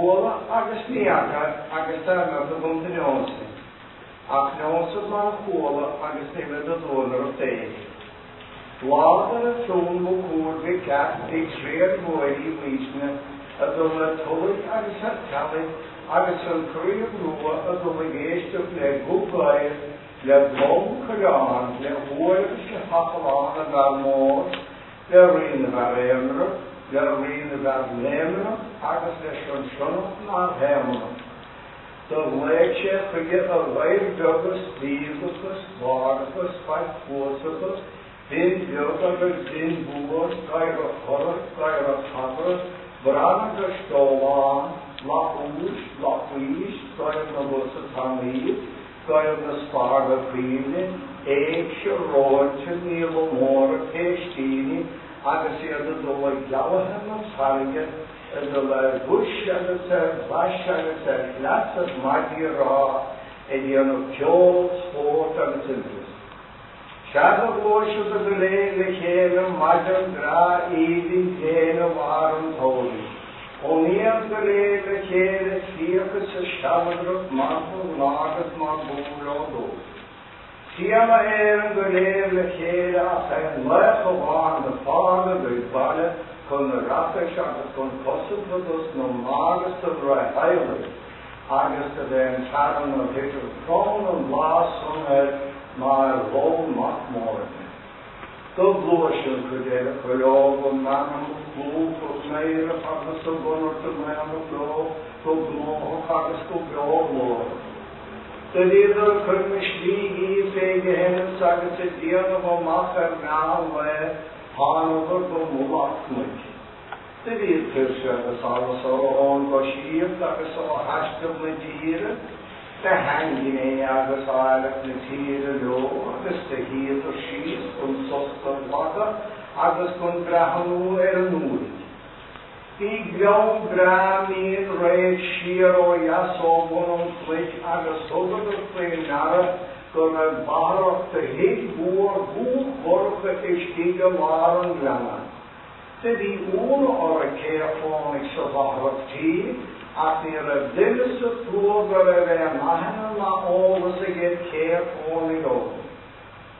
chwla agus niagad agus darnod o gwmd yn ywnsyn. Ac ywnsyn ma'n chwla agus nefyd o ddwrnod o deg. Blad yn y llwn o gwrdd fi gall ei tre'r mwyd i wisna a dylai twylig agus ar talu agus yn creu'r rwa a dylai eistedd le gwblair le blwm cyrran le hwyr sy'n haffalan yn ar môr le rhin ar emr le rhin ar lemr agus le sionsynwch na'r hemr. Dylai eich chwygyr y leir dygys, ddifygys, wargys, faith fwysygys, din björk och din bor, gair och horr, gair och haver, brand och stolan, lakus, lakuis, gair och busse tamid, gair och sparga prinin, eich och rådchen, nil och mor, pestini, agus det då galahem och sarget, det bush, vash, glass, madira, och kjol, sport, och Shadow worship of the lay, the Kela, Madam Dra, Eating, Kela, Varum, Holy. Only of the lay, the Kela, Siakas, Shavadrup, Mapu, Nagas, Mabu, Siama Aaron, the lay, the Kela, and Lechavan, the father, the Bala, Con the Ratasha, Con Kosovados, no Magas of Right Island. August of the Shadow of Hitler, Throne and Last on maar loon mag morgen. De bloosje gedelen, geloven, namen, bloed, of meieren, pakken ze bonner te nemen, blauw, tot bloed, pakken ze blauw worden. De lieder kunnen stiegen, tegen hen, zeggen ze dieren, van makker, naam, wij, hanover, de moelak, moet. De lieder zeggen, alles zo, onbaschief, dat is zo hastig met dieren. De hanging agus áireach na tíre leo, agus de híad o síos, gon sosta waga, agus gon brahanú núig. Í greon bramín réid siar ó jasógon o'n flich agus sogad o flénara gon a barach de hig búr borcha istíga war an glana. De di úr a céafónig sa barach tí, Ac ni'r ydylus y plwg o'r mahen yma olas y gyd ceir ffônig o.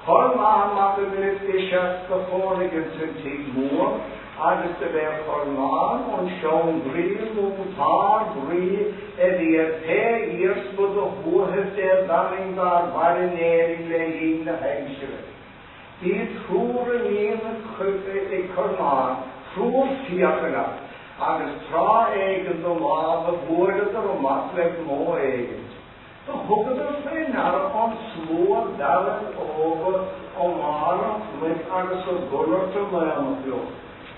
Hor mahen ma'n ymwneud eisiau y ffônig yn sy'n tig môr, agos dy fe hor mahen o'n sion bril mwyn tar bril eddi y te irs bod o hwyrhydd e'r daring dar marineri le un na hengsir. Bydd ffwr yn un y cwrman, ffwr tiach yna. Agus tra eigen de lave woorden er om matleg mo eigen. De huggen er vrij naar van sloor dalen over om aan met agus o guller te lemen veel.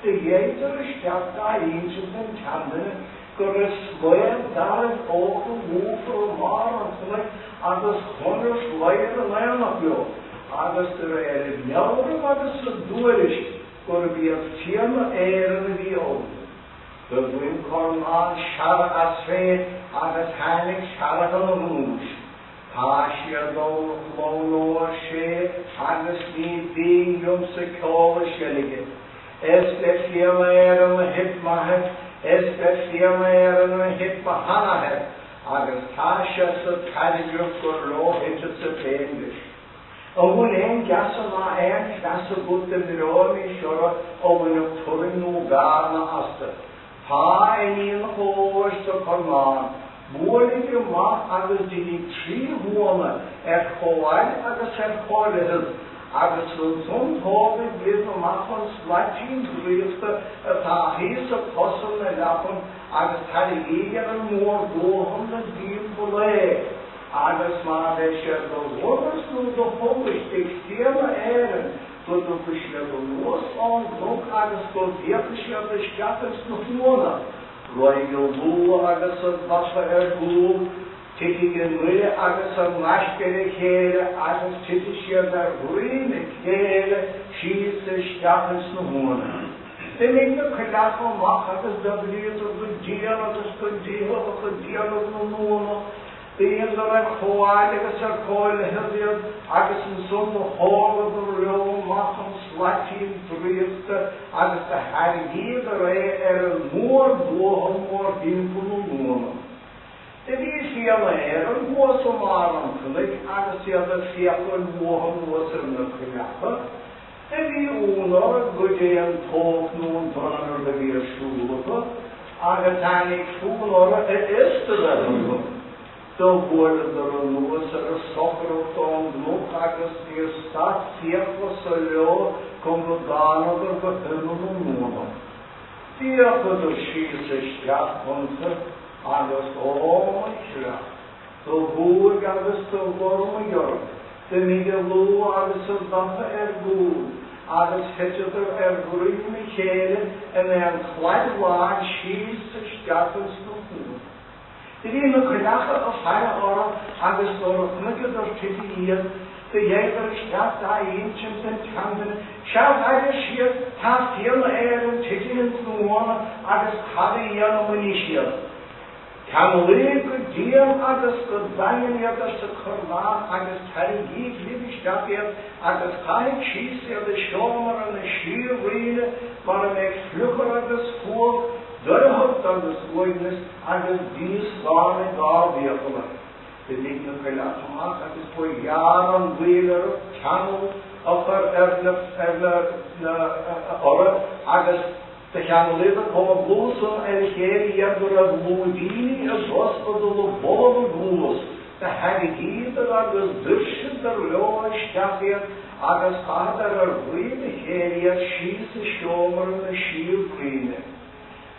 De jeter staat daar eentje ten tanden, kur sloor dalen over woefer om aan met agus guller sloor lemen veel. Agus er nieuwe agus o doerisch, kur we het tjema eieren die over. De wimkorn aan schar asfeet agus hannig schar an rús. Táisiar dó lónóa sé agus ní díngum sa cóla silige. Esbe fiama an hip mahet, esbe fiama an hip mahanahet, agus táisia sa tadigruf gur róhitte sa péndis. Owen ein gasa na gasa búta mirómi siora owen o turin nú gárna asta. Ha en een hoogste formaan. Moeilijke macht agus die drie wonen. Gewoon agus gehoord. Agus zo'n hoge blijven maken slatjes briefte. Het hierse kosten en daarvan agus had ik een moor doorhom de diep beleid. Agus maar deze de woorders nu de hoogste extreme eren. Tot de verschillende los aan ook agus tot die verschillende schatten nog wonen. Roigel boel agus het wasser boel, tikkige nulle agus het maskere kere agus tikkige der ruine kere, schietse schatten nog wonen. Den ik de gedacht van mag agus dat leert op de dialoog of de dialoog nog wonen. These are a choir, agus a coil hilliad, agus an son the hall of the real macham slatin drifte, agus the hargid a more blow, more dimple moon. The these here and was a maran click, agus the other sequel warm was in the criapa. And the owner, good day and talk noon turner the beer shoe, agatanic fool or it is to the the word of the renewals are a soccer of tongue, no agus near start, fearful solo, come the dawn of the moon. Fearful the sheets a strap hunter, agus all my strap. The boor agus the warm Europe, the media low agus a dumper ergood, agus hitcher green Michele, and then quite large sheets a strap and spoon. The name of Kayaka of Fire or August or Knuckles or 50 years, the Jaeger Stadt, ancient and Camden, shall I shear, half hill air and taking into the water, August Harry Young Manicia. Camille could dear August could bang in the other Sakurma, August Harry Geek, Libby Stappier, August High Cheese, the Shomer and the Sheer Reed, but I make fluker of the school. Very hooked on this witness and his deeds gone and gone vehicle. The Ligna Pelatomas and his boy Yaran Wheeler, Channel of her or August the Channel Liver called Bluson and here Yabra Ludini as Hospital of Bolos, the Haggy, the August Bishop, the Lower Staffia, August Arthur or Green, here she's the Shomer and the Shield Green.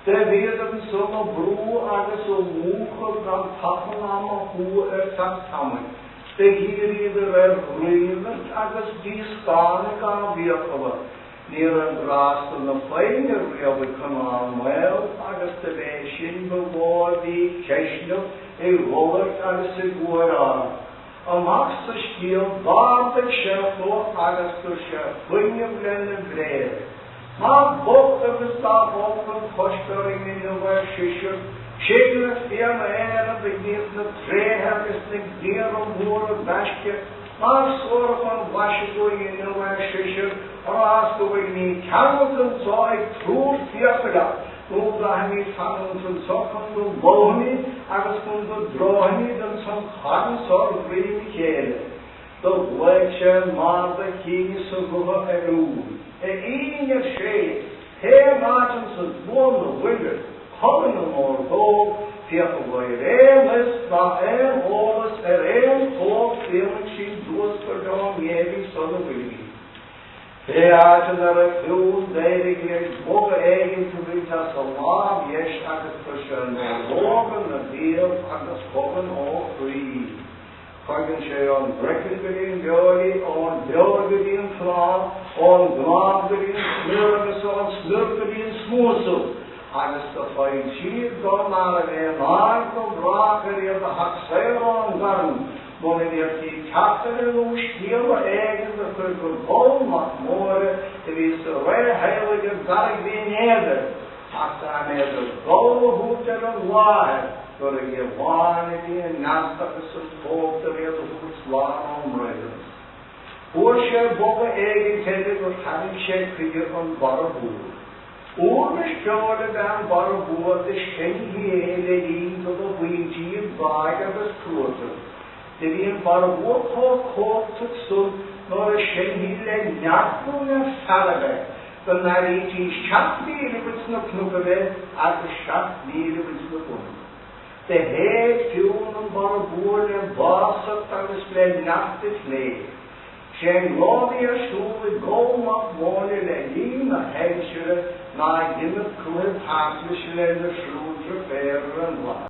Der werden so eine Brühe alles so wuchern, dann Tafelname, wo zusammen. Der hier wieder grünet, alles dies gar nicht wird, aber near Gras und der Feine, wir bekommen well, alles der Wäschen bewahrt, die Kirche, Robert, alles gut an. Am Max Stil, war der Chef, alles der Chef, Feine blenden, Maar boven de stad open, voorstelling in de wershischer, shaking het via en begint de trein, is de dier omhoor het basje, maar soort van wasje door in de wershischer, als we niet kanten zo ik troer via verdacht. Hoe daar niet van ons zo kan doen wonen, als we drogen dan zo'n gaan zo vriendelijk. De weekje maar de king zo goed en and eating your shade, hair margins of blown the winter, calling them all gold, fearful way, airless, not air, lawless, air, cold, feeling she does for dawn, yea, son of baby. They are to the food, they get more egg to reach us alarm, yes, I could push on the organ, the deal, and the spoken all three. Kan je on breakfast begin, Jolly, on Bill begin, Flan, on Glam begin, Smurfus, on Slurp begin, Smoosel. Agus the fine sheep gone out of there, Mark of Rocker, the hot sail on gun. When you see captain and loose, steal the eggs, the purple bone, much more, it is the red heilig of God being either. After I made the gold hooter and wide. För att ge vanlig nästa resultat av det och slara området. Årsjö båda egen tänder och tanke kriger om bara bor. Årmestjåle den bara bor det känner hela in och då vinter vägar beskåter. Det vill bara bor på kortet så när det känner hela natten fallade. Så när det är chatt blir det knopper att chatt blir det the head fuel bara bor en basat av det spelade nattet med. Sen låter stod gå mot målet en lina hälsare när det kunde passligt eller slå för färren var.